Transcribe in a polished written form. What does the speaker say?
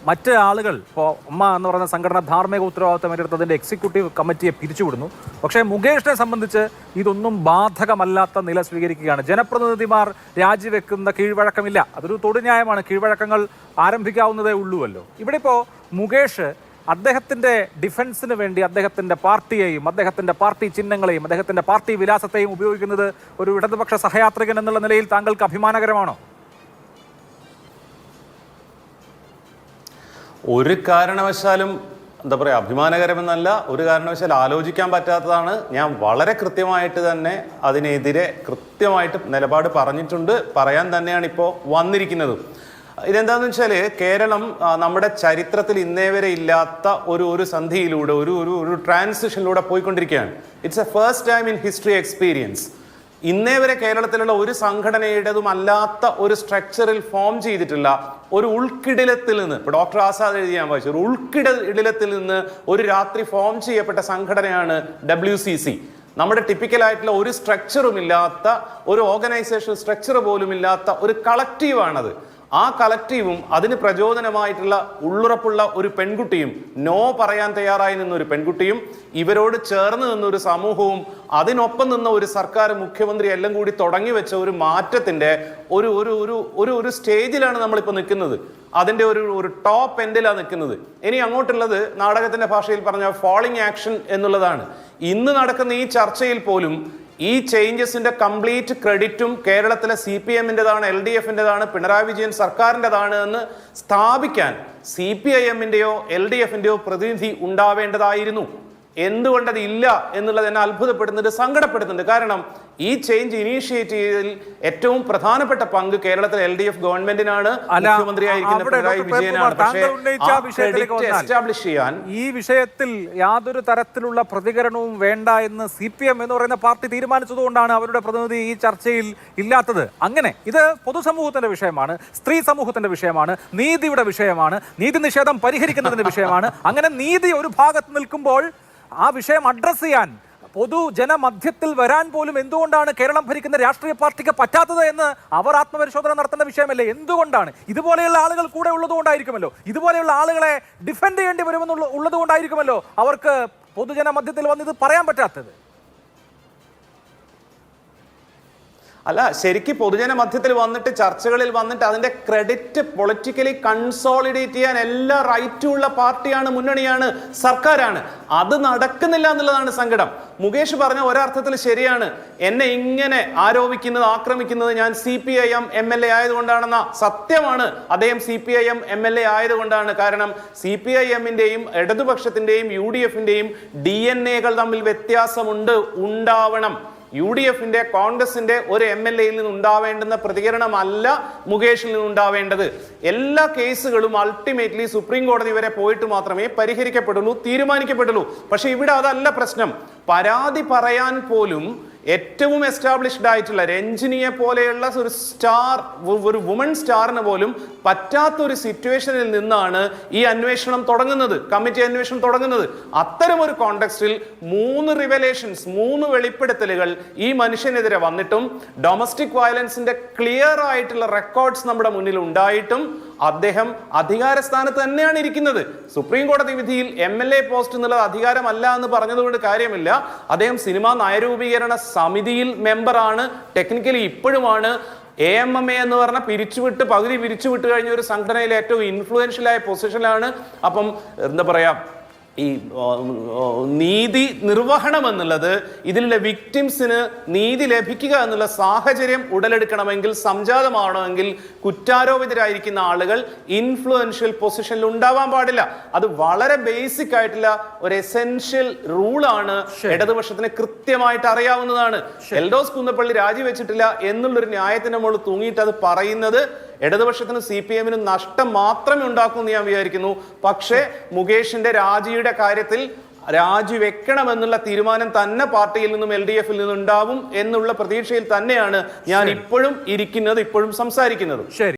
മറ്റ് ആളുകൾ ഇപ്പോൾ അമ്മ എന്ന് പറയുന്ന സംഘടന ധാർമ്മിക ഉത്തരവാദിത്തം ഏറ്റെടുത്തതിൻ്റെ എക്സിക്യൂട്ടീവ് കമ്മിറ്റിയെ പിരിച്ചുവിടുന്നു. പക്ഷേ മുകേഷിനെ സംബന്ധിച്ച് ഇതൊന്നും ബാധകമല്ലാത്ത നില സ്വീകരിക്കുകയാണ്. ജനപ്രതിനിധിമാർ രാജിവെക്കുന്ന കീഴ്വഴക്കമില്ല, അതൊരു തൊടുന്യായമാണ്. കീഴ്വഴക്കങ്ങൾ ആരംഭിക്കാവുന്നതേ ഉള്ളൂവല്ലോ. ഇവിടെ ഇപ്പോൾ മുകേഷ് അദ്ദേഹത്തിൻ്റെ ഡിഫൻസിന് വേണ്ടി അദ്ദേഹത്തിൻ്റെ പാർട്ടിയെയും അദ്ദേഹത്തിൻ്റെ പാർട്ടി ചിഹ്നങ്ങളെയും അദ്ദേഹത്തിൻ്റെ പാർട്ടി വിലാസത്തെയും ഉപയോഗിക്കുന്നത് ഒരു ഇടതുപക്ഷ സഹയാത്രികൻ എന്നുള്ള നിലയിൽ താങ്കൾക്ക് അഭിമാനകരമാണോ? ഒരു കാരണവശാലും എന്താ പറയുക, അഭിമാനകരമെന്നല്ല, ഒരു കാരണവശാലും ആലോചിക്കാൻ പറ്റാത്തതാണ്. ഞാൻ വളരെ കൃത്യമായിട്ട് തന്നെ അതിനെതിരെ കൃത്യമായിട്ട് നിലപാട് പറഞ്ഞിട്ടുണ്ട്, പറയാൻ തന്നെയാണ് ഇപ്പോൾ വന്നിരിക്കുന്നത്. ഇതെന്താണെന്ന് വെച്ചാൽ കേരളം നമ്മുടെ ചരിത്രത്തിൽ ഇന്നേ വരെ ഇല്ലാത്ത ഒരു സന്ധിയിലൂടെ ഒരു ട്രാൻസിഷനിലൂടെ പോയിക്കൊണ്ടിരിക്കുകയാണ്. It's A first time in history experience. ഇന്നേ വരെ കേരളത്തിലുള്ള ഒരു സംഘടനയുടേതുമല്ലാത്ത ഒരു സ്ട്രക്ചറിൽ ഫോം ചെയ്തിട്ടുള്ള ഒരു ഉൾക്കിടിലത്തിൽ നിന്ന്, ഇപ്പോൾ ഡോക്ടർ ആസാദ് എഴുതി ഞാൻ വായിച്ചു, ഒരു ഉൾക്കിടിലത്തിൽ നിന്ന് ഒരു രാത്രി ഫോം ചെയ്യപ്പെട്ട സംഘടനയാണ് WCC. നമ്മുടെ ടിപ്പിക്കലായിട്ടുള്ള ഒരു സ്ട്രക്ചറും ഇല്ലാത്ത, ഒരു ഓർഗനൈസേഷൻ സ്ട്രക്ചർ പോലും ഇല്ലാത്ത ഒരു കളക്റ്റീവാണത്. ആ കളക്റ്റീവും അതിന് പ്രചോദനമായിട്ടുള്ള ഉള്ളുറപ്പുള്ള ഒരു പെൺകുട്ടിയും, നോ പറയാൻ തയ്യാറായി നിന്നൊരു പെൺകുട്ടിയും, ഇവരോട് ചേർന്ന് നിന്നൊരു സമൂഹവും, അതിനൊപ്പം നിന്ന ഒരു സർക്കാർ, മുഖ്യമന്ത്രി എല്ലാം കൂടി തുടങ്ങി വെച്ച ഒരു മാറ്റത്തിന്റെ ഒരു സ്റ്റേജിലാണ് നമ്മളിപ്പോൾ നിൽക്കുന്നത്. അതിൻ്റെ ഒരു ടോപ്പ് എൻഡിലാണ് നിൽക്കുന്നത്. ഇനി അങ്ങോട്ടുള്ളത് നാടകത്തിന്റെ ഭാഷയിൽ പറഞ്ഞ ഫോളിംഗ് ആക്ഷൻ എന്നുള്ളതാണ്. ഇന്ന് നടക്കുന്ന ഈ ചർച്ചയിൽ പോലും ഈ ചേഞ്ചസിന്റെ കംപ്ലീറ്റ് ക്രെഡിറ്റും കേരളത്തിലെ CPM-ൻ്റെതാണ്, LDF-ൻ്റെതാണ്, പിണറായി വിജയൻ സർക്കാരിൻ്റെതാണ് എന്ന് സ്ഥാപിക്കാൻ CPIM-ൻ്റെയോ LDF-ൻ്റെയോ പ്രതിനിധി ഉണ്ടാവേണ്ടതായിരുന്നു. എന്തുകൊണ്ടത് ഇല്ല എന്നുള്ളത് എന്നെ അത്ഭുതപ്പെടുന്നുണ്ട്, സങ്കടപ്പെടുന്നുണ്ട്. കാരണം ഈ ചേഞ്ച് ഇനീഷ്യേറ്റ് ചെയ്തതിൽ ഏറ്റവും പ്രധാനപ്പെട്ട പങ്ക് കേരളത്തിലെ LDF ഗവൺമെന്റിനാണ്, മുഖ്യമന്ത്രിയായിരിക്കുന്ന പിണറായി വിജയനാണ്. എസ്റ്റാബ്ലിഷ് ചെയ്യാൻ ഈ വിഷയത്തിൽ യാതൊരു തരത്തിലുള്ള പ്രതികരണവും വേണ്ട എന്ന് CPM എന്ന് പറയുന്ന പാർട്ടി തീരുമാനിച്ചതുകൊണ്ടാണ് അവരുടെ പ്രതിനിധി ഈ ചർച്ചയിൽ ഇല്ലാത്തത്. അങ്ങനെ ഇത് പൊതുസമൂഹത്തിന്റെ വിഷയമാണ്, സ്ത്രീ സമൂഹത്തിന്റെ വിഷയമാണ്, നീതിയുടെ വിഷയമാണ്, നീതി നിഷേധം പരിഹരിക്കുന്നതിന്റെ വിഷയമാണ്. അങ്ങനെ നീതി ഒരു ഭാഗത്ത് നിൽക്കുമ്പോൾ ആ വിഷയം അഡ്രസ് ചെയ്യാൻ പൊതുജനമധ്യത്തിൽ വരാൻ പോലും എന്തുകൊണ്ടാണ് കേരളം ഭരിക്കുന്ന രാഷ്ട്രീയ പാർട്ടിക്ക് പറ്റാത്തത് എന്ന് അവർ ആത്മപരിശോധന നടത്തേണ്ട വിഷയമല്ലേ? എന്തുകൊണ്ടാണ്? ഇതുപോലെയുള്ള ആളുകൾ കൂടെ ഉള്ളതുകൊണ്ടായിരിക്കുമല്ലോ, ഇതുപോലെയുള്ള ആളുകളെ ഡിഫെൻഡ് ചെയ്യേണ്ടി വരുമെന്നുള്ളത് കൊണ്ടായിരിക്കുമല്ലോ അവർക്ക് പൊതുജനമധ്യത്തിൽ വന്ന് ഇത് പറയാൻ പറ്റാത്തത്. അല്ല, ശരിക്കും പൊതുജന മധ്യത്തിൽ വന്നിട്ട് ചർച്ചകളിൽ വന്നിട്ട് അതിന്റെ ക്രെഡിറ്റ് പൊളിറ്റിക്കലി കൺസോളിഡേറ്റ് ചെയ്യാൻ എല്ലാ റൈറ്റും ഉള്ള പാർട്ടിയാണ്, മുന്നണിയാണ്, സർക്കാരാണ്. അത് നടക്കുന്നില്ല എന്നുള്ളതാണ് സങ്കടം. മുകേഷ് പറഞ്ഞ ഒരർത്ഥത്തിൽ ശരിയാണ്. എന്നെ ഇങ്ങനെ ആരോപിക്കുന്നത്, ആക്രമിക്കുന്നത് ഞാൻ CPIM MLA ആയതുകൊണ്ടാണെന്ന സത്യമാണ്. അദ്ദേഹം CPIM MLA ആയതുകൊണ്ടാണ്. കാരണം CPIM-ൻ്റെയും ഇടതുപക്ഷത്തിന്റെയും UDF-ൻ്റെയും DNA-കൾ തമ്മിൽ വ്യത്യാസമുണ്ട്, ഉണ്ടാവണം. UDF-ന്റെ കോൺഗ്രസിന്റെ ഒരു MLA-യിൽ നിന്ന് ഉണ്ടാവേണ്ടുന്ന പ്രതികരണമല്ല മുകേഷിൽ നിന്ന് ഉണ്ടാവേണ്ടത്. എല്ലാ കേസുകളും അൾട്ടിമേറ്റ്ലി സുപ്രീം കോടതി വരെ പോയിട്ട് മാത്രമേ പരിഹരിക്കപ്പെടുള്ളൂ, തീരുമാനിക്കപ്പെടുള്ളൂ. പക്ഷെ ഇവിടെ അതല്ല പ്രശ്നം. പരാതി പറയാൻ പോലും ഏറ്റവും എസ്റ്റാബ്ലിഷ്ഡ് ആയിട്ടുള്ള രഞ്ജിനിയെ പോലെയുള്ള ഒരു സ്റ്റാർ, ഒരു വുമൺ സ്റ്റാറിന് പോലും പറ്റാത്തൊരു സിറ്റുവേഷനിൽ നിന്നാണ് ഈ അന്വേഷണം തുടങ്ങുന്നത്, കമ്മിറ്റി അന്വേഷണം തുടങ്ങുന്നത്. അത്തരം ഒരു കോണ്ടെക്സ്റ്റിൽ 3 റിവലേഷൻസ്, 3 വെളിപ്പെടുത്തലുകൾ ഈ മനുഷ്യനെതിരെ വന്നിട്ടും ഡൊമസ്റ്റിക് വയലൻസിന്റെ ക്ലിയർ ആയിട്ടുള്ള റെക്കോർഡ്സ് നമ്മുടെ മുന്നിൽ ഉണ്ടായിട്ടും അദ്ദേഹം അധികാര സ്ഥാനത്ത് തന്നെയാണ് ഇരിക്കുന്നത്. സുപ്രീം കോടതി വിധിയിൽ MLA പോസ്റ്റ് എന്നുള്ളത് അധികാരമല്ല എന്ന് പറഞ്ഞതുകൊണ്ട് കാര്യമില്ല. അദ്ദേഹം സിനിമാ നയരൂപീകരണ സമിതിയിൽ മെമ്പറാണ്, ടെക്നിക്കലി ഇപ്പോഴുമാണ്. AMMA എന്ന് പറഞ്ഞ പകുതി പിരിച്ചുവിട്ട് കഴിഞ്ഞ ഒരു സംഘടനയിലെ ഏറ്റവും ഇൻഫ്ലുവൻഷ്യലായ പൊസിഷനിലാണ്. അപ്പം എന്താ പറയാ, ഈ നീതി നിർവഹണം എന്നുള്ളത്, ഇതിലെ വിക്ടിംസിന് നീതി ലഭിക്കുക എന്നുള്ള സാഹചര്യം ഉടലെടുക്കണമെങ്കിൽ, സംജാതമാവണമെങ്കിൽ കുറ്റാരോപിതരായിരിക്കുന്ന ആളുകൾ ഇൻഫ്ലുവൻഷ്യൽ പൊസിഷനിൽ ഉണ്ടാവാൻ പാടില്ല. അത് വളരെ ബേസിക് ആയിട്ടുള്ള ഒരു എസെൻഷ്യൽ റൂളാണ്. ഇടതുപക്ഷത്തിന് കൃത്യമായിട്ട് അറിയാവുന്നതാണ്. എൽദോസ് കുന്നപ്പള്ളി രാജിവെച്ചിട്ടില്ല എന്നുള്ളൊരു ന്യായത്തിന്റെ മുകളിൽ തൂങ്ങിയിട്ട് അത് പറയുന്നത് ഇടതുപക്ഷത്തിന് CPM-നും നഷ്ടം മാത്രമേ ഉണ്ടാക്കുമെന്ന് ഞാൻ വിചാരിക്കുന്നു. പക്ഷേ മുകേഷിന്റെ രാജിയുടെ കാര്യത്തിൽ രാജിവെക്കണമെന്നുള്ള തീരുമാനം തന്നെ പാർട്ടിയിൽ നിന്നും LDF-ൽ നിന്നും ഉണ്ടാവും എന്നുള്ള പ്രതീക്ഷയിൽ തന്നെയാണ് ഞാൻ ഇപ്പോഴും ഇരിക്കുന്നത്, ഇപ്പോഴും സംസാരിക്കുന്നത്.